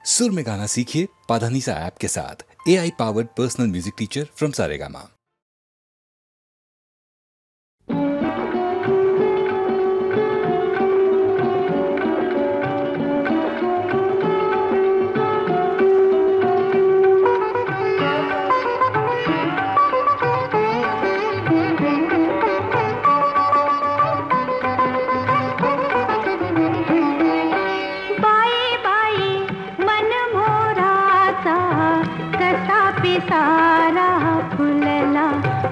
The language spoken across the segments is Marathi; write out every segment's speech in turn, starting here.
सुर में गाना सीखिए पाधानीसा ऐप के साथ। AI powered personal music teacher from Saregama. सारा फुलला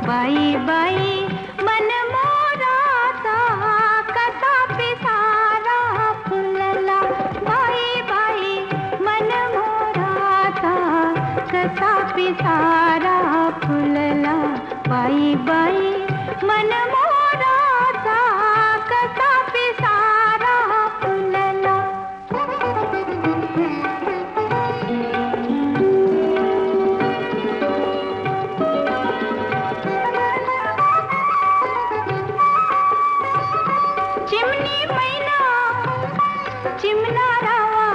बाई बाई मन मोराचा कसा पिसारा फुलला बाई बाई मन मोराचा कसा पिसारा फुलला बाई बाई मन मोराचा कसा पिसारा फुलला। चिमणा रावा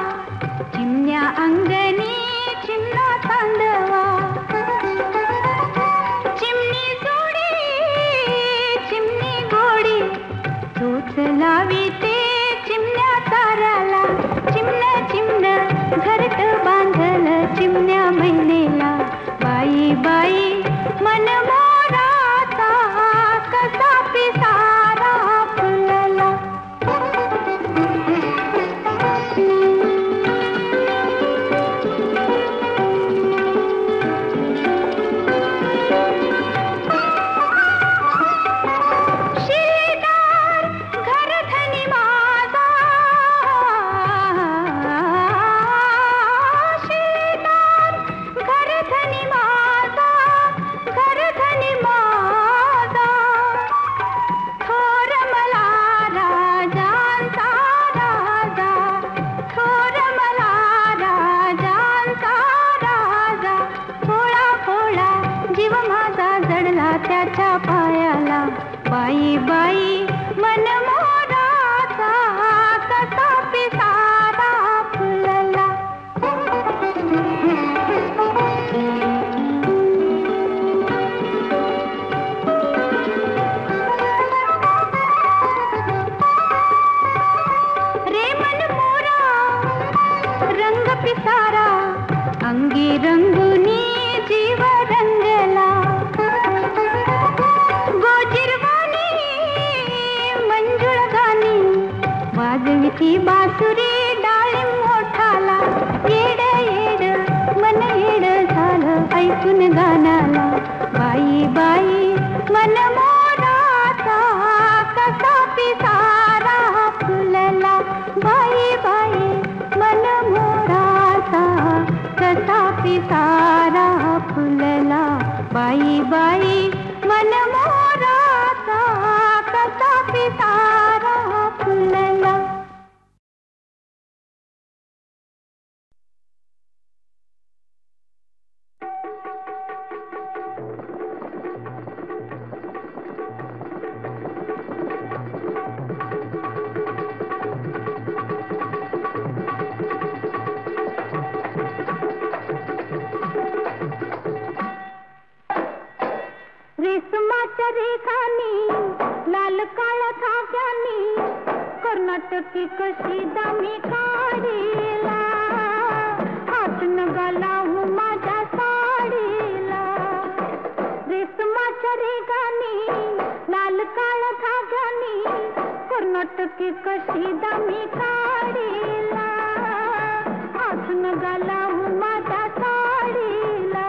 चिमण्या अंगणी चिमणा तांदवा चिमणी जोडी चिमणी गोडी तूच लावी ते चिमण्या ताराला चिमणं चिमणं घरट बांधल चिमण्या महिनेला बाई बाई मन मोराचा कसा पिसारा फुलला। त्याच्या पायाला बाई बाई मन मोराचा कसा पिसारा फुलला। रे मन मोरा रंग पिसारा अंगी रंगुनी जीव रंगला वाजविती बासुरी डाळिंब मोठाला येड येड मन येड झालं ऐकून गाण्याला बाई बाई मन मोराचा कसा पिसारा फुलला बाई बाई मन मोराचा कसा पिसारा फुलला बाई बाई मन मोराचा कसा पिसारा फुलला। रेशमाच्या रेखानी लाल काळ्या धाग्यानी कर्नाटकी कशी दामी काढीला हातन घालावू माझ्या साडीला। रेशमाच्या रेखानी लाल काळ्या धाग्यानी कर्नाटकी कशी दामी काढीला हातन घालावू माझ्या साडीला।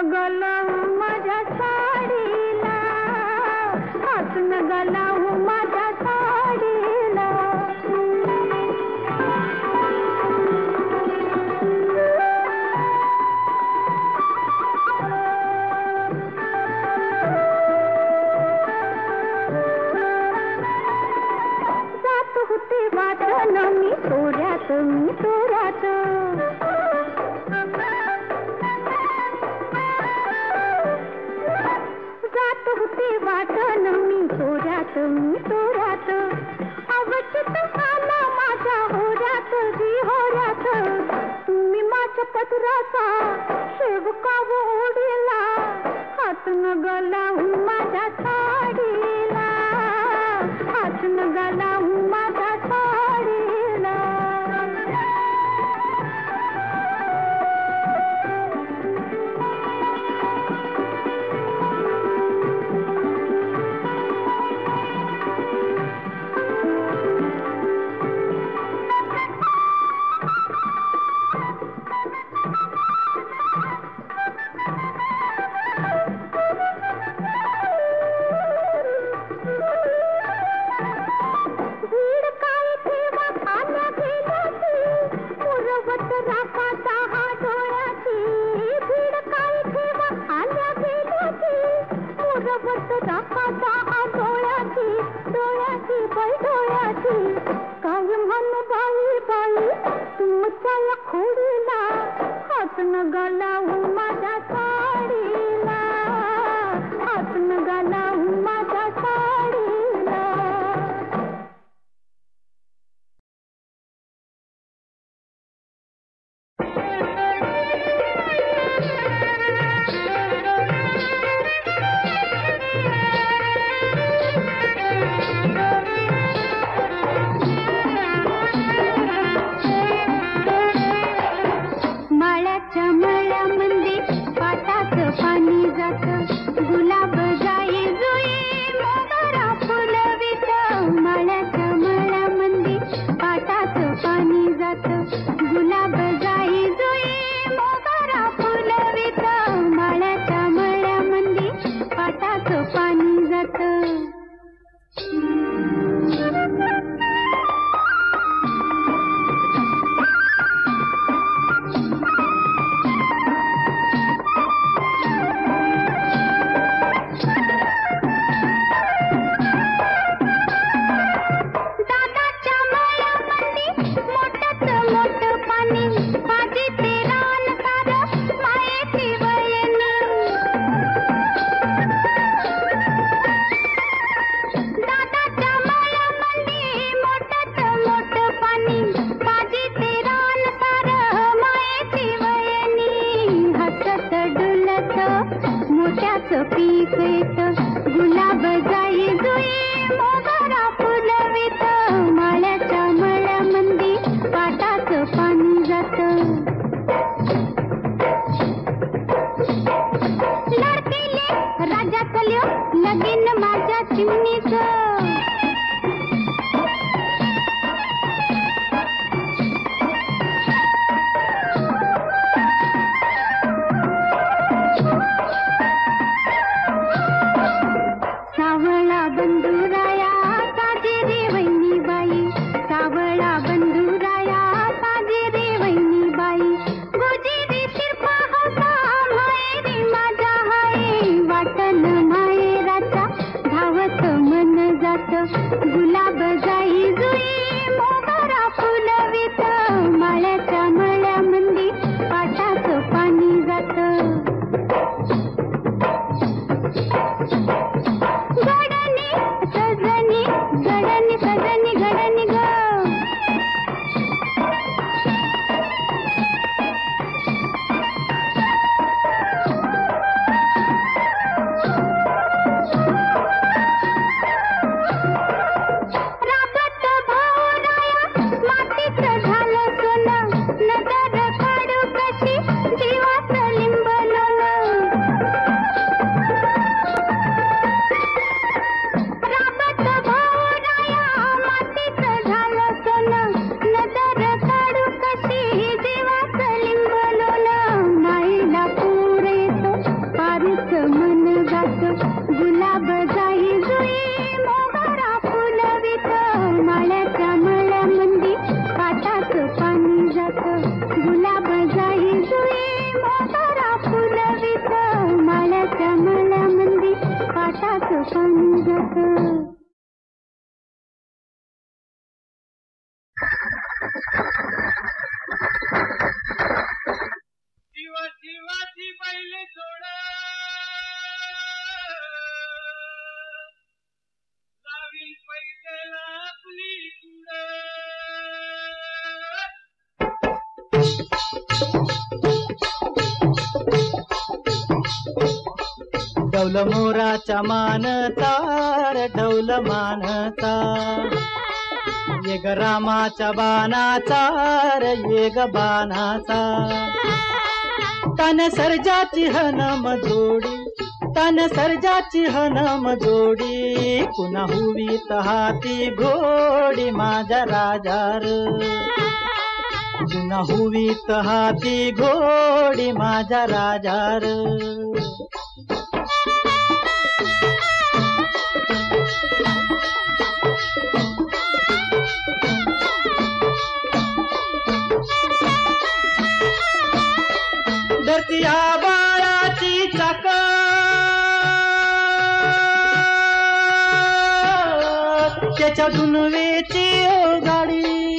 गलावू माझ्या साडीला, हातून गलावू माझ्या साडीला. जात होती वाटण मी तोऱ्यात, मी तोऱ्यात. जात होती वाटण मी तोऱ्यात, मी तोऱ्यात. अवचित आला माझ्या होऱ्यात, जी होऱ्यात. तुम्ही माझ्या पदराचा शेवका ओढीला, हातून गलावू माझ्या साडीला, हातून गलावू माझ्या साडीला. पाहिले जोडा लावी पैदला आपली डौल मोराच्या मानता डौल मानता ये ग रामाच्या बाणाचा ये ग बाणाचा तन सर्जाची हनम जोडी तन सर्जाची हनम जोडी पुन्हा हुवीत हाती घोडी माझ्या राजार पुन्हा हुवीत हाती घोडी माझ्या राजार धरतीया बाळाची चाक त्याच्या दुनवेची गाडी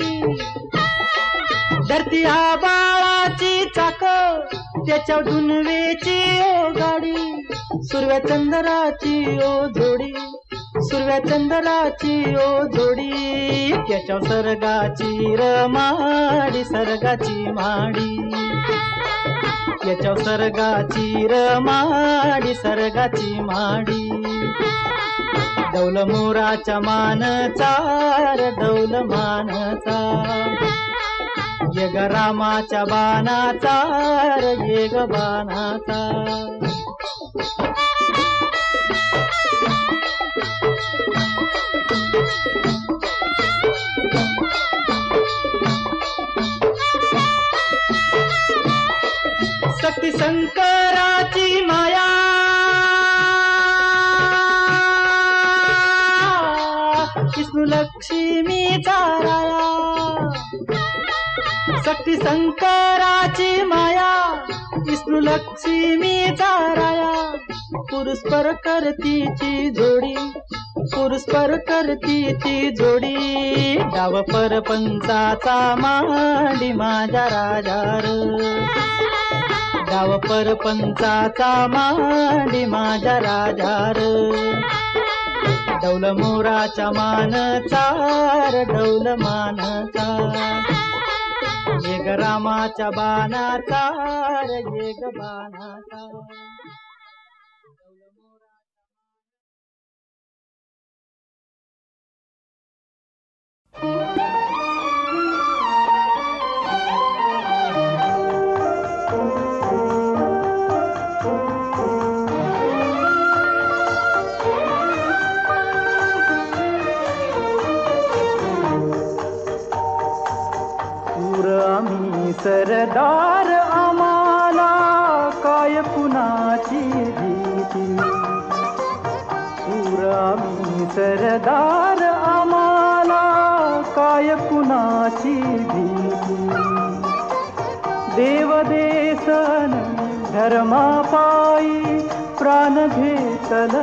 धरतीया बाळाची चाक त्याच्या दुनवेची गाडी सुरव्या चंद्राची ओ जोडी सुरव्या चंद्राची ओ जोडी त्याच्या सर्गाची रमाडी सर्गाची माडी याच्या सर्गाची रमाडी सर्गाची माडी डौल मोराच्या मानचा डौल मानचा ये ग रामाच्या बाणाचा ये ग बाणाचा शक्ती शंकराची माया विष्णू लक्ष्मीचा राया शक्ती शंकराची माया विष्णू लक्ष्मीचा राया पुरुषपर करतीची जोडी पुरुषपर करतीची जोडी डाव परपंचाचा मांडी माझ्या राजार डाव परपंचाचा मांडी माझ्या राजार डौल मोराच्या मानचा डौल मानचा ये ग रामाच्या बाणाचा ये ग बाणाचा सरदार आम्हाला काय कुणाची भीती सूर आम्ही सरदार आम्हाला काय कुणाची भीती देवदेशन धर्मापायी प्राण घेतल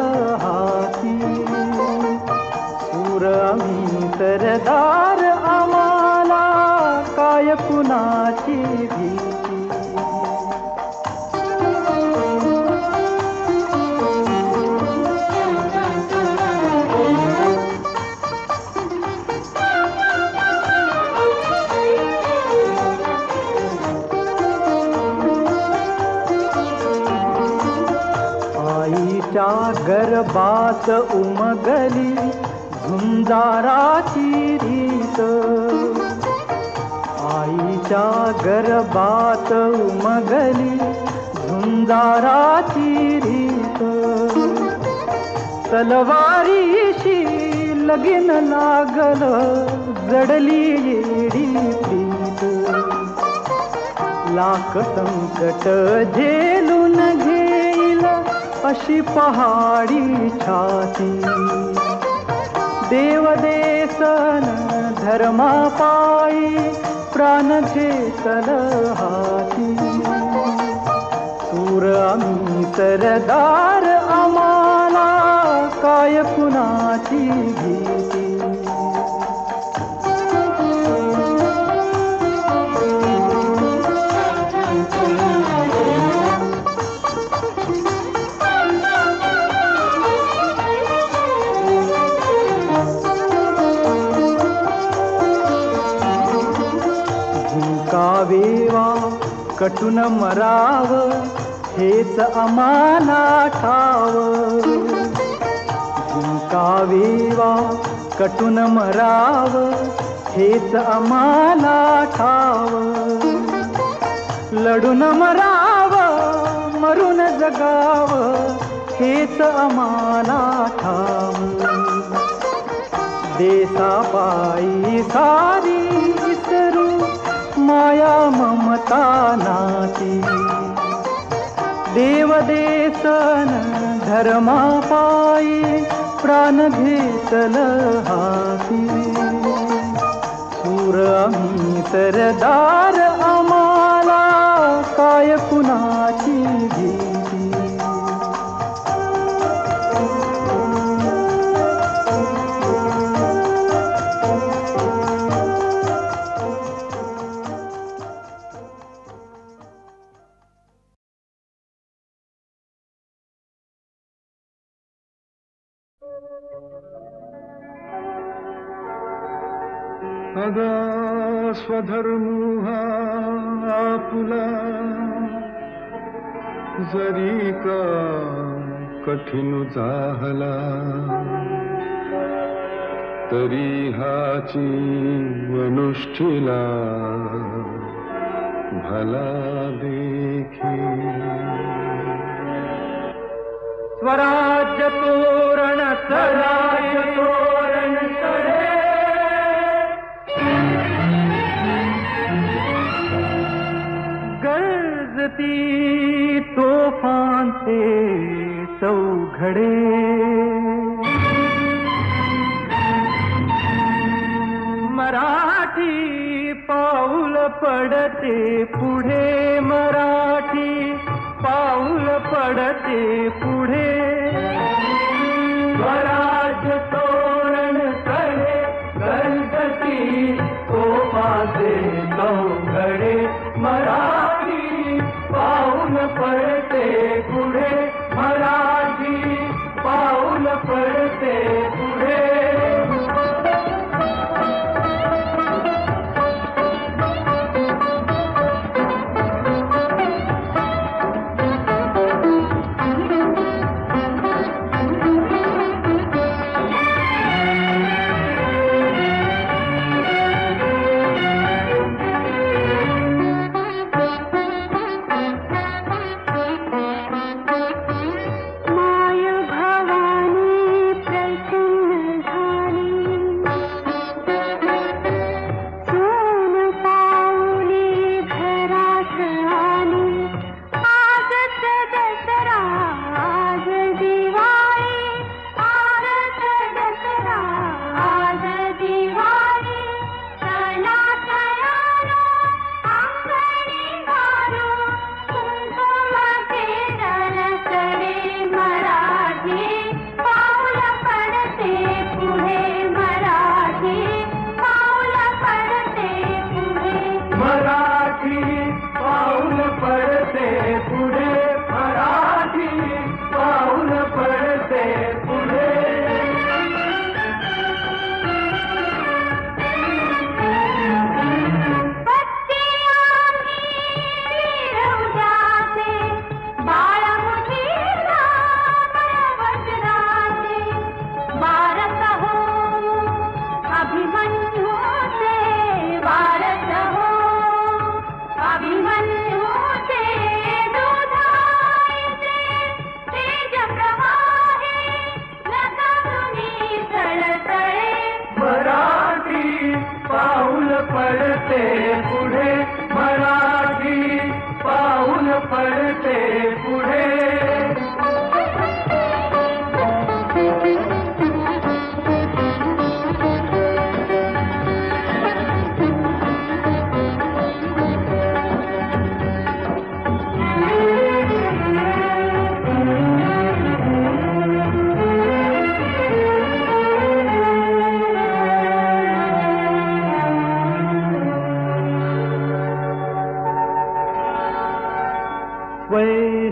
हाती सूर आम्ही सरदार आम्हाला काय कुणाची भीती आईच्या गर्भात उमगली झुंजाराची रीत आईच्या गर्भात उमगली झुंजाराची रीत तलवारीशी लगीन लागल जडली येडी प्रीत लाख संकट झेलून घेईल अशी पहाडी छाती देवदेशन धर्मापायी प्राण घेतल हाती सूर आम्ही सरदार आम्हाला काय कुणाची भीती जिंकावेवा कटून मराव हेच आम्हाला ठाव जिंकावेवा कटून मराव हेच आम्हाला ठाव लढून मराव मरून जगाव हेच आम्हाला ठाव देशापायी सारी विसरू माया ममता नाती देव देसन धर्मापायी प्राण घेतल हाती सूर आम्ही सरदार आम्हाला काय कुणाची भीती अगा स्वधर्म हा आपुला जरी का कठीण जाहला तरी हाची अनुष्ठिला भला देखी स्वराज्य तोरण स्वराज्य तोरण चढे गरजती तोफांचे चौघडे मराठी पाऊल पडते पुढे मराठी पाऊल पडते पुढे स्वराज्य तोरण चढे गरजती तोफांचे चौघडे मराठी पाऊल पडते पुढे मराठी पाऊल पडते पुढे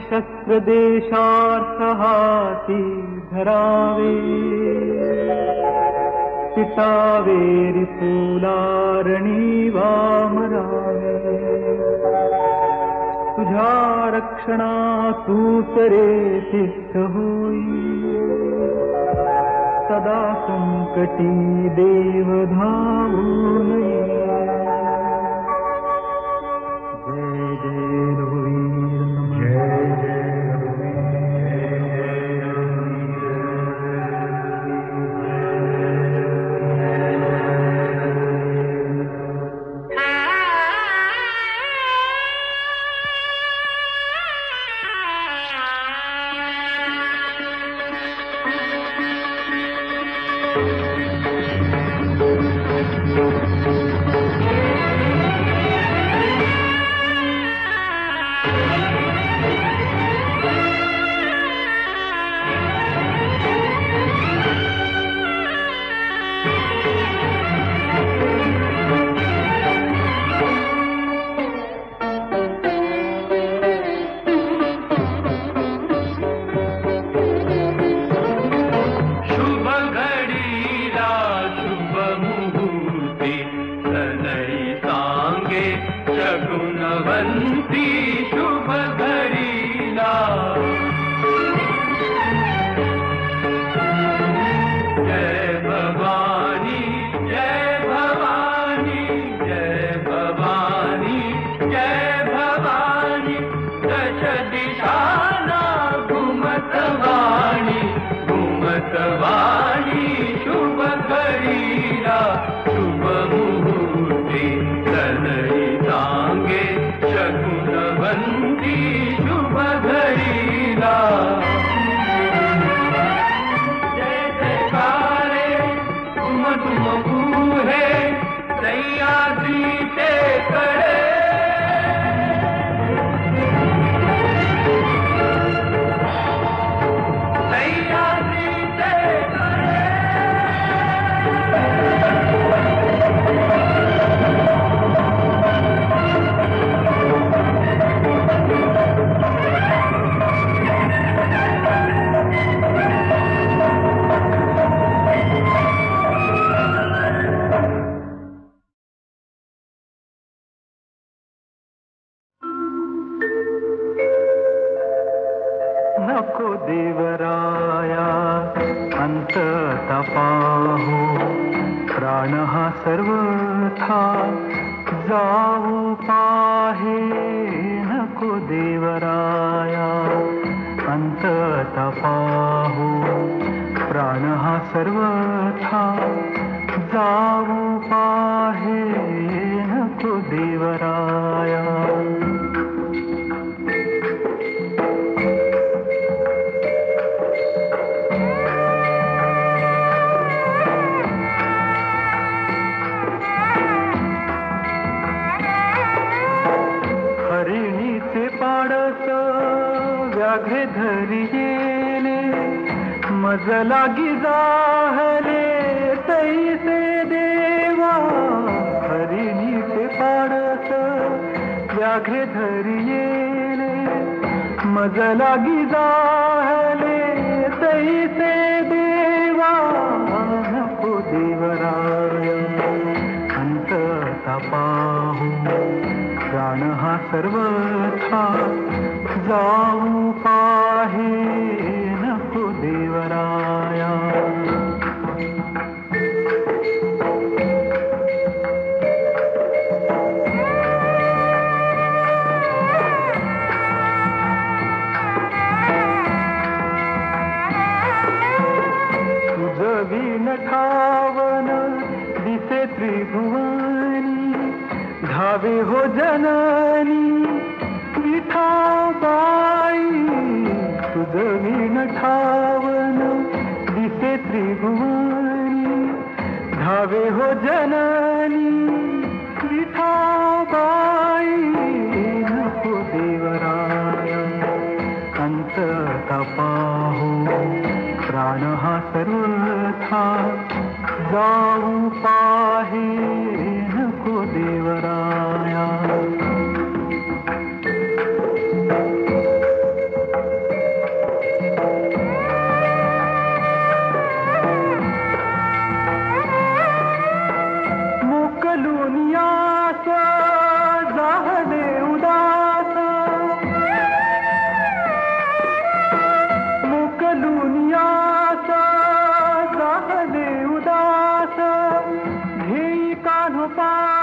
शस्त्र देशार्थ हाती धरावे पिटावे रिपुलारणी वामरावे रक्षणा तूच रे तिष्ठ होई सदा संकटी देव धावून ये. जय जय रघुवीर जय जय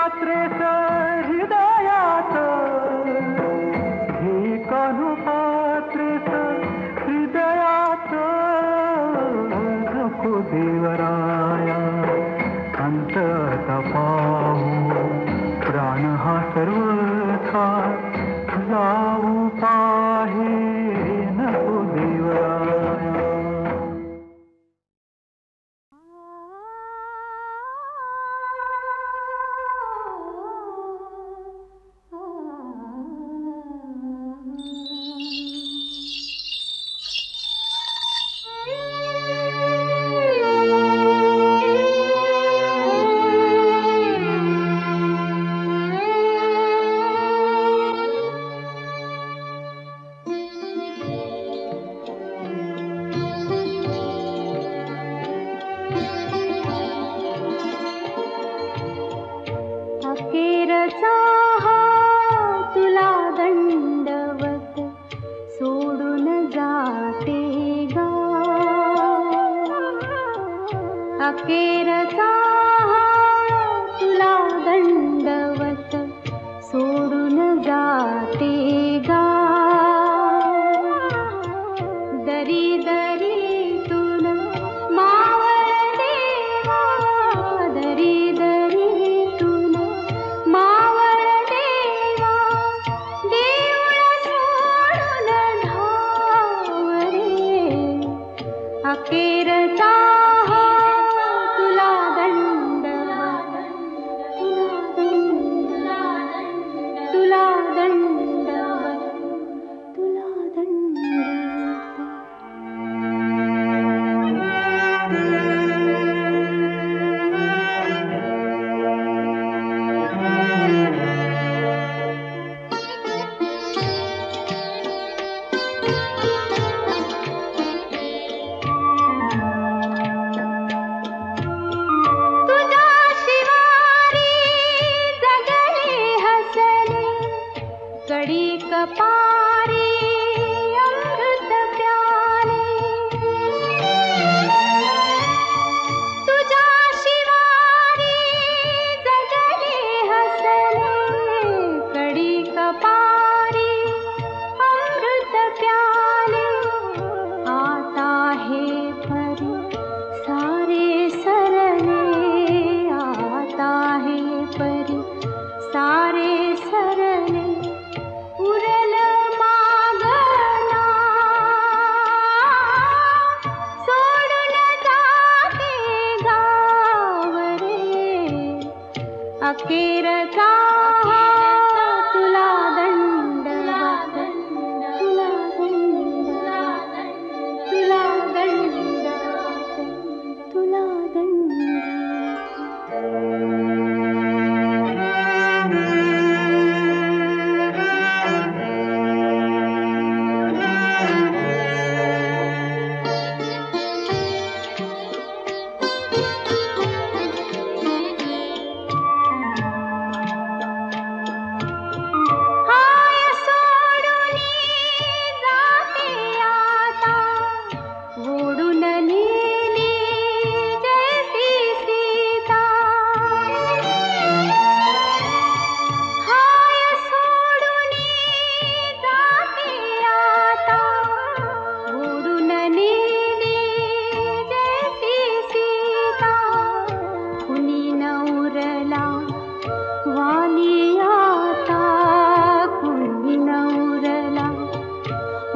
पात्रेस हृदयात ही कानू पात्रेस हृदयात नको देवराया अंत तपाहू प्राण हा सर्वथा जाऊ पाहे नको देवराया. अखेरचा तुला दंडवत सोडून जाते गा. दरी दरीतून मावळ देवा, दरी दरीतून मावळ देवा, देऊळ सोडून धावरे. अखेरचा अखेरचा तुला दंडवत, तुला दंडवत, तुला दंडवत, तुला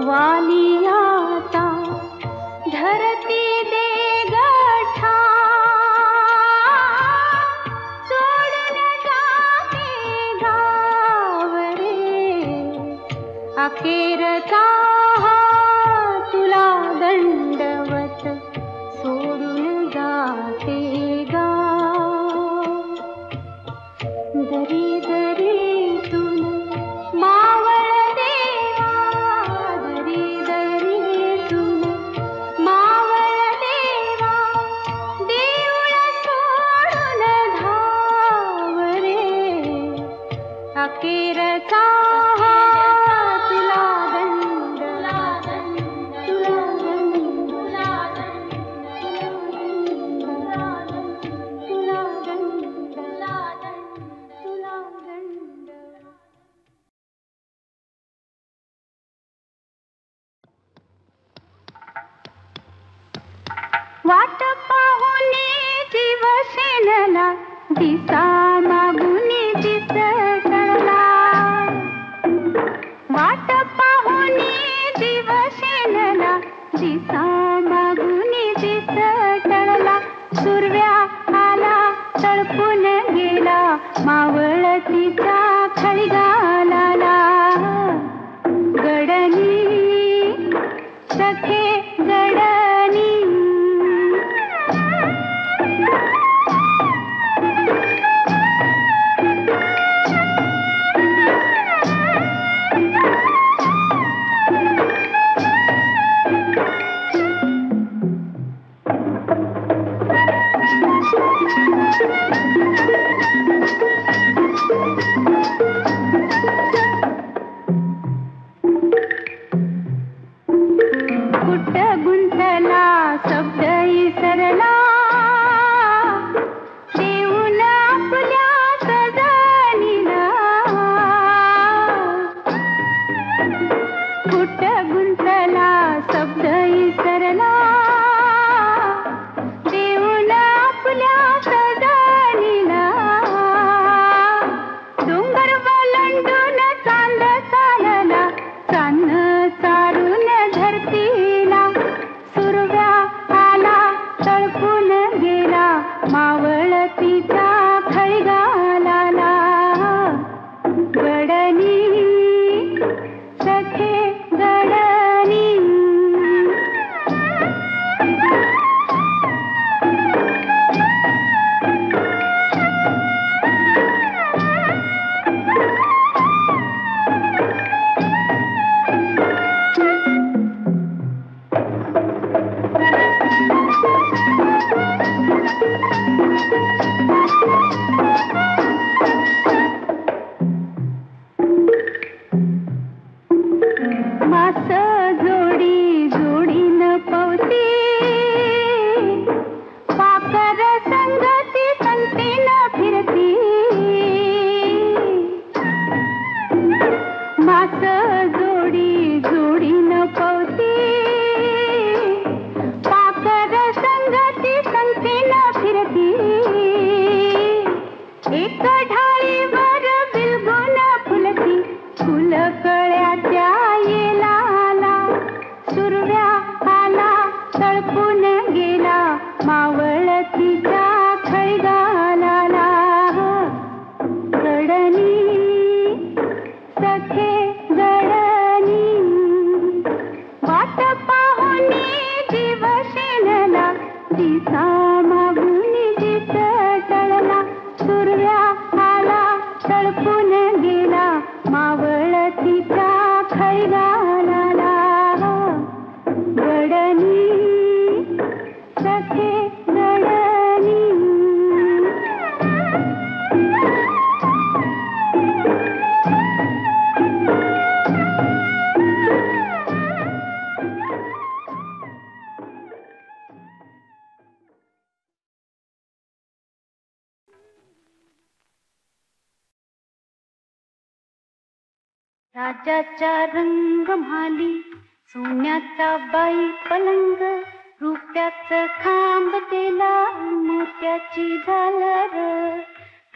वालियाता धरती दे गठा सोडून जाते गावरे. अखेरचा तुला दंडवत सोडून जाते गा. दरी दरीतून मावळ देवा, दरी दरीतून मावळ देवा, देऊळ सोडून धावरे. अखेरचा तुला दंड, तुला दंड, तुला दंड, तुला दंड, तुला दंड. वाट पाहुनी जीव शेणला दिसा मागुनी दिस टळला वाट पाहुनी जीव शेणला दिसा मागुनी दिस टळला सुरव्या आला तळपून गेला मावळतीचा खळगालाला गडनी सखे गडनी कुठ गुंतला शब्द इसरला देऊन आपल्या सजनीला कुठ गुंतला शब्द इसरला देऊन आपल्या सजनीला डोंगर वलंडून चांद चालला चांद चारून धरतीला सुरव्या आला तळपून गेला मावळतीचा खळगालाला गडनी सखे गडनी मास जोडी जोडीन पवती पाकर संगती संगतीन फिरती मास जोडी जोडीन पवती पाकर संगती संगतीन फिरती एक ढाळीवर बिलगुन फुलती फुल कळ्याच्या येलाला सुरव्या आला तळपून गेला मावळतीच्या खळगालाला गडनी सखे गडनी वाट पाहुनी जीव शेणला दिसा मागुनी दिस टळला सुरव्या आला तळपून गेला मावळतीचा खळगालाला गडनी सखे गडनी राजाचा रंग म्हाली सोन्याचा बाई पलंग रुपयाचं खांब केला मोत्याची झालर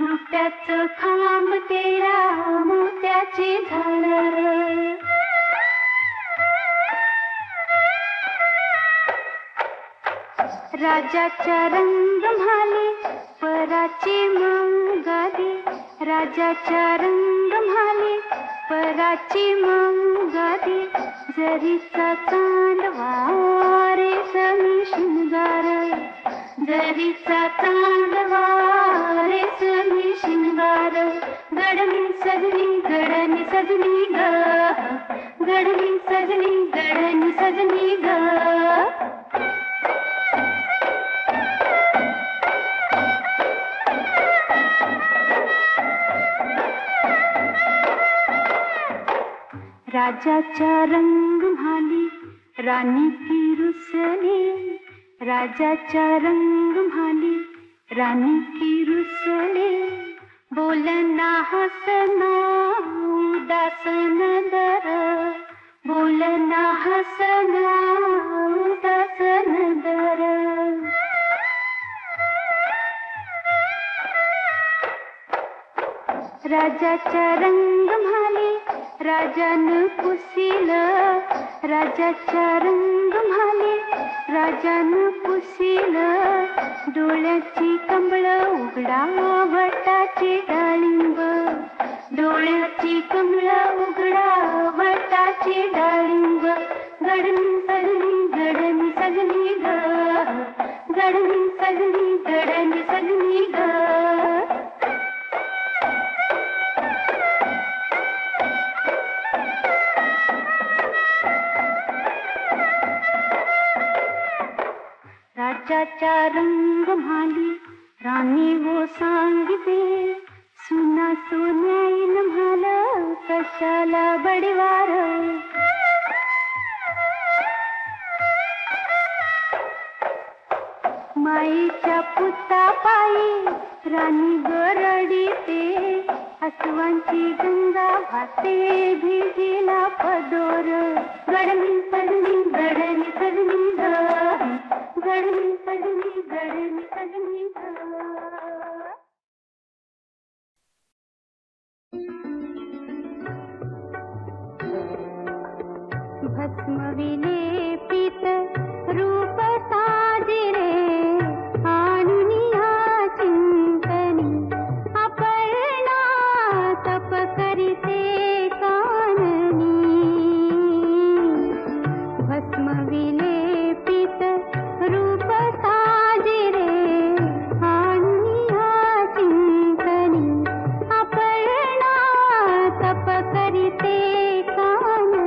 रुपयाचं खांब केला मोत्याची झालर राजाचा रंग म्हाली पराची मंगारी राजाचा रंग म्हाली पराची मंगारी जरीचा चांदवा रेशमी शृंगार जरीचा चांदवा रेशमी शृंगार गडनी सजनी ग गडनी सजनी ग राजाचा रंग म्हाली राणी की रुसली राजाचा रंग म्हाली राणी की रुसली बोलना हसना उदासन दर बोलना हसना उदासन दर राजाचा रंग म्हाले राजानं पुसिलं, राजाचा रंग म्हाले राजानं पुसिलं, डोळ्याची कमळ उघडा वटाची डाळिंब, डोळ्याची कमळ उघडा वटाची डाळिंब, गडनी सजनी गडनी सजनी ग, गडनी सजनी गडनी सजनी ग. राजाचा रंग म्हाली राणी वो सांगते, सुना सोन्याईन म्हाल कशाला बडीवार. माईच्या पुता पायी राणी गरडीते, अस्वांची गंगा वाहते भिजीला पदोर, गडनी सजनी गडनी सजनी ग, गडनी सजनी गडनी सजनी ग. भस्म विलेपित रूप साजिरे आणुनिया चिंतनी, अपर्णा तप करिते काननी. भस्म विलेपित रूप साजिरे आणुनिया चिंतनी, अपर्णा तप करिते काननी.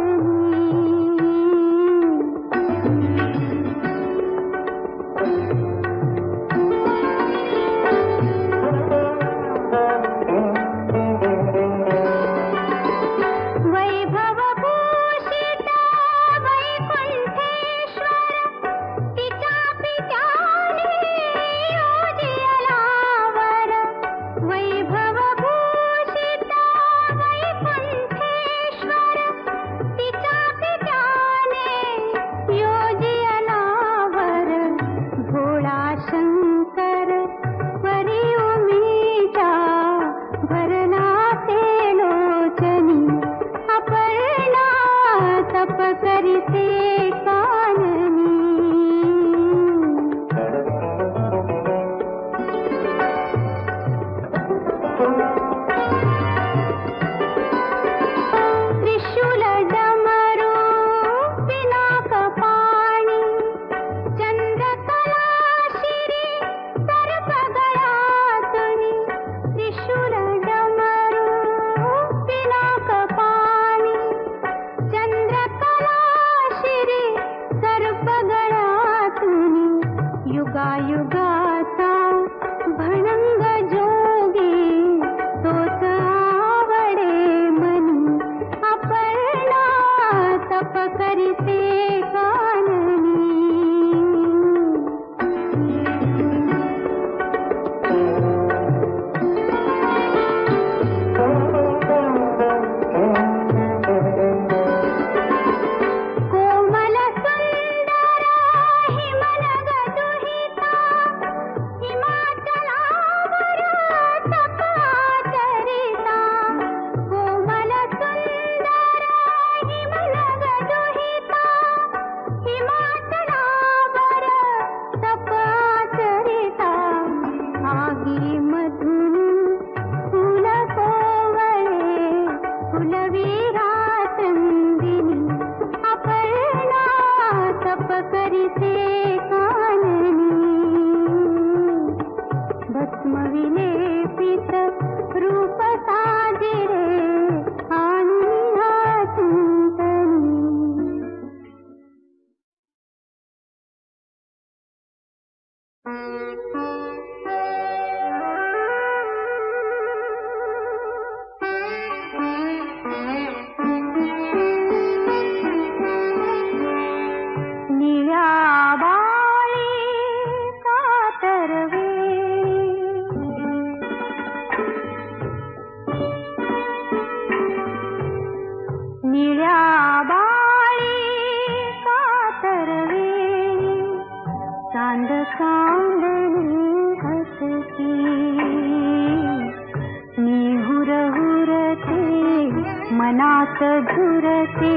मनात झुरते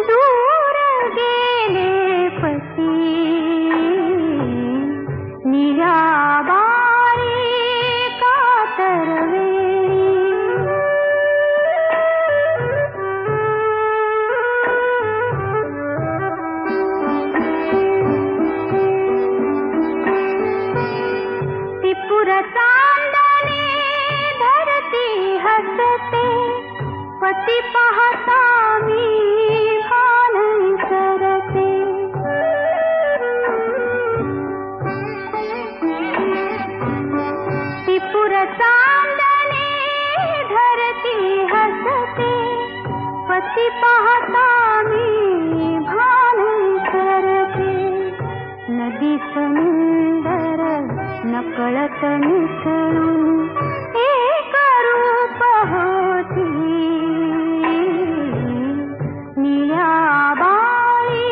दूर गेले पती निळ्या बारी कातरवेळी त्रिपुर चांदणे धरती हसते पती पाहता मी भान विसरते त्रिपुर चांदणे धरती हसते पती पाहता मी भान विसरते नदी समुंदर नकळत मिसळून एक रूप होती निळ्या बाळी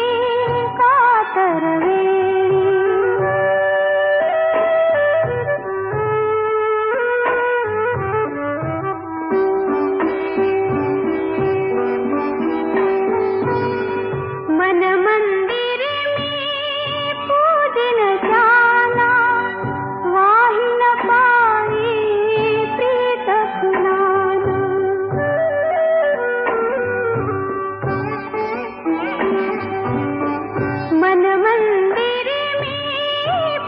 कातरवेळी मन मंदिर मी पूजन जाना वाहिन पायी प्रीत फुलाना मन मंदिर मी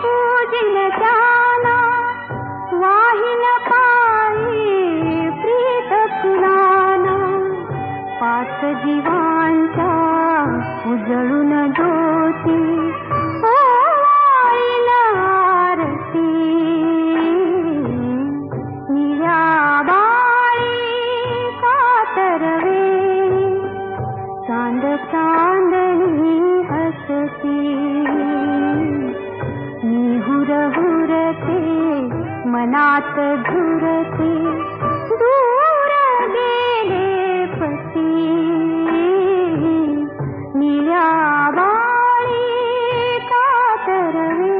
पूजन जाना वाहिन पायी प्रीत फुलाना पाच जीवांच्या उजळून ज्योती ओवाळीन आरती निळ्या बाळी कातरवेळी चांद चांदणी हसती मी हुरहुरते मनात झुरते दूर गेले पती निळ्या बाळी कातरवेळी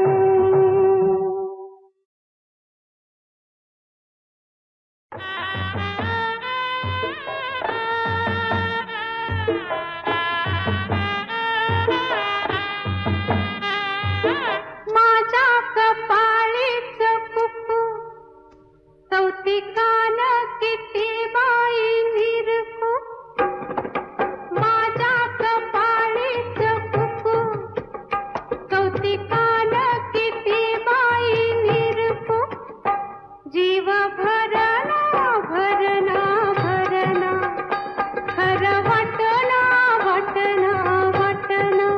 माझ्या कपाळीच कुकू कौतिकान किती बाई निरखू माझ्या कपाळीच कुकू कौतिकान किती बाई निरखू जीव भरणा भरणा भरणा खरं वाटना वाटना वाटना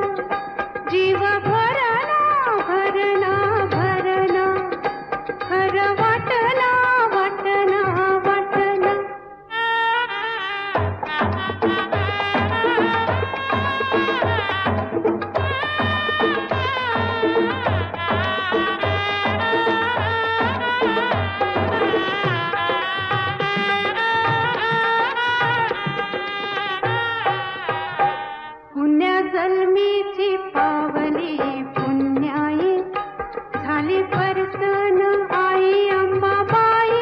जीव भरणा भरणा भरणा खरं वाटना वाटना वाटना पुण्य जन्मीची पावली पुण्याई झाली परसन आई अंबाबाई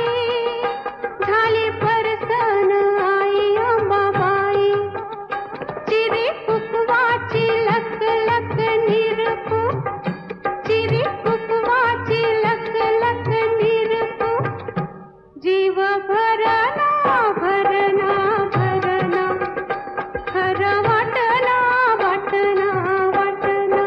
झाली परसन आई अंबाबाई चिरी कुकवाची लक लक निरपू चिरी कुकवाची लक लक निरपू जीव भरणा भरणा भरणा खरं वाटना वाटना वाटना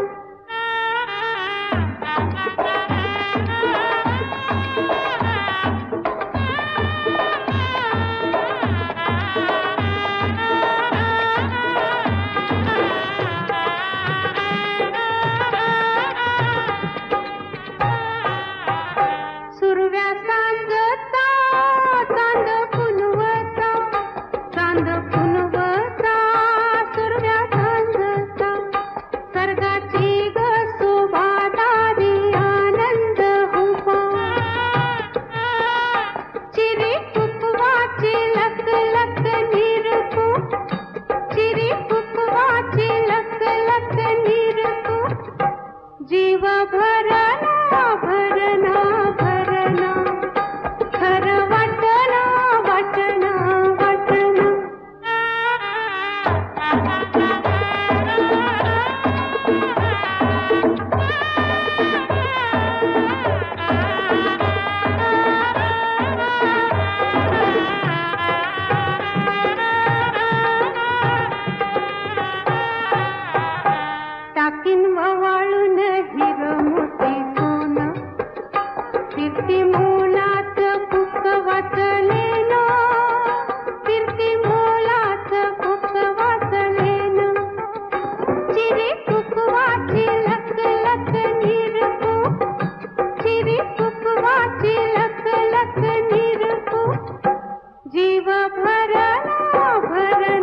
सुरव्या सांजता चांद फुलवता जीव भरला भरला